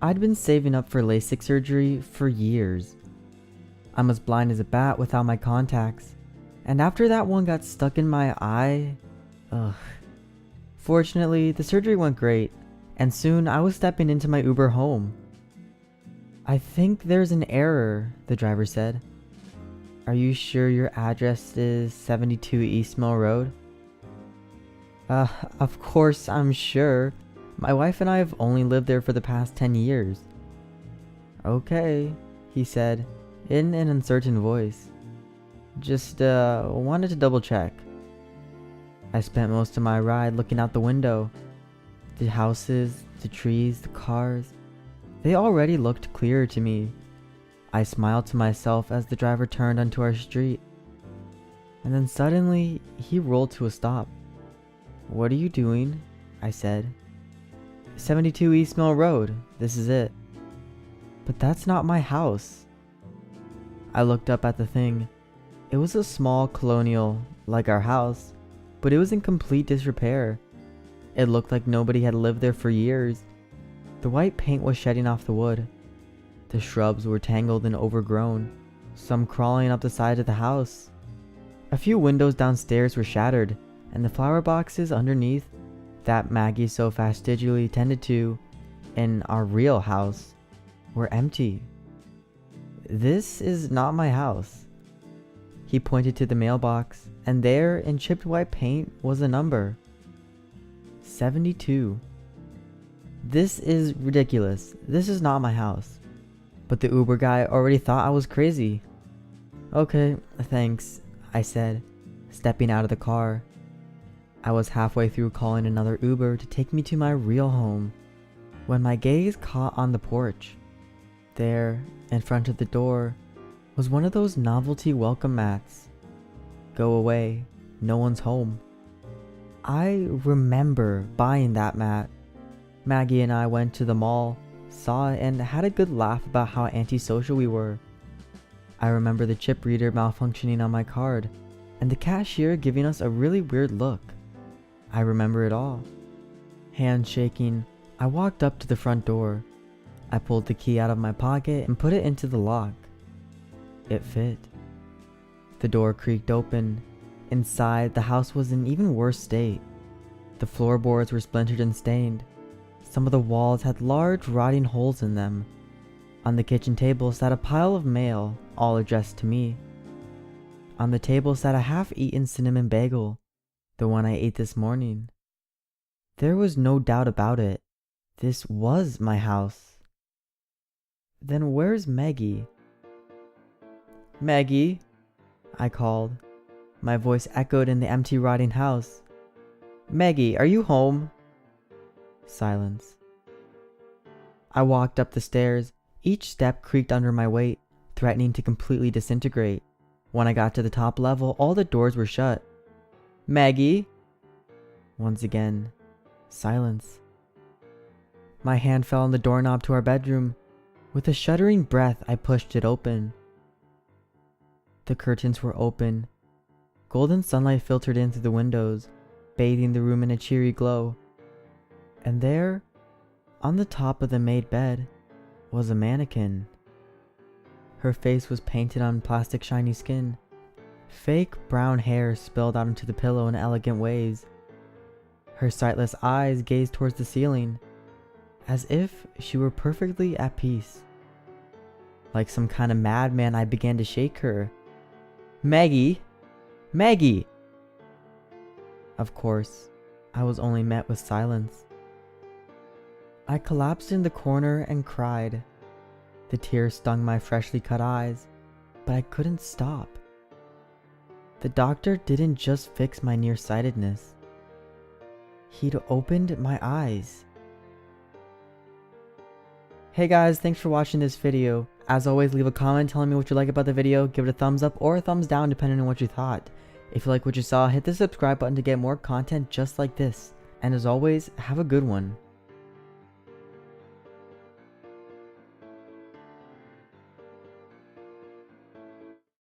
I'd been saving up for Lasik surgery for years. I'm as blind as a bat without my contacts, and after that one got stuck in my eye, ugh. Fortunately, the surgery went great, and soon I was stepping into my Uber home. "I think there's an error," the driver said. "Are you sure your address is 72 East Mill Road?" Of course I'm sure. My wife and I have only lived there for the past 10 years. "Okay," he said, in an uncertain voice. Just wanted to double check." I spent most of my ride looking out the window. The houses, the trees, the cars, they already looked clearer to me. I smiled to myself as the driver turned onto our street. And then suddenly, he rolled to a stop. "What are you doing?" I said. 72 East Mill Road, this is it." "But that's not my house." I looked up at the thing. It was a small colonial, like our house, but it was in complete disrepair. It looked like nobody had lived there for years. The white paint was shedding off the wood. The shrubs were tangled and overgrown, some crawling up the side of the house. A few windows downstairs were shattered, and the flower boxes underneath, that Maggie so fastidiously tended to in our real house, were empty. "This is not my house." He pointed to the mailbox, and there in chipped white paint was a number. 72. "This is ridiculous. This is not my house." But the Uber guy already thought I was crazy. "Okay, thanks," I said, stepping out of the car. I was halfway through calling another Uber to take me to my real home when my gaze caught on the porch. There, in front of the door, was one of those novelty welcome mats. "Go away, no one's home." I remember buying that mat. Maggie and I went to the mall, saw it, and had a good laugh about how antisocial we were. I remember the chip reader malfunctioning on my card, and the cashier giving us a really weird look. I remember it all. Hands shaking, I walked up to the front door. I pulled the key out of my pocket and put it into the lock. It fit. The door creaked open. Inside, the house was in even worse state. The floorboards were splintered and stained. Some of the walls had large rotting holes in them. On the kitchen table sat a pile of mail, all addressed to me. On the table sat a half-eaten cinnamon bagel, the one I ate this morning. There was no doubt about it. This was my house. Then where's Maggie? "Maggie," I called. My voice echoed in the empty, rotting house. "Maggie, are you home?" Silence. I walked up the stairs. Each step creaked under my weight, threatening to completely disintegrate. When I got to the top level, all the doors were shut. "Maggie?" Once again, silence. My hand fell on the doorknob to our bedroom. With a shuddering breath, I pushed it open. The curtains were open. Golden sunlight filtered in through the windows, bathing the room in a cheery glow. And there, on the top of the made bed, was a mannequin. Her face was painted on plastic shiny skin. Fake brown hair spilled out into the pillow in elegant waves. Her sightless eyes gazed towards the ceiling, as if she were perfectly at peace. Like some kind of madman, I began to shake her. "Maggie! Maggie!" Of course, I was only met with silence. I collapsed in the corner and cried. The tears stung my freshly cut eyes, but I couldn't stop. The doctor didn't just fix my nearsightedness. He'd opened my eyes. Hey guys, thanks for watching this video. As always, leave a comment telling me what you like about the video, give it a thumbs up or a thumbs down depending on what you thought. If you like what you saw, hit the subscribe button to get more content just like this. And as always, have a good one.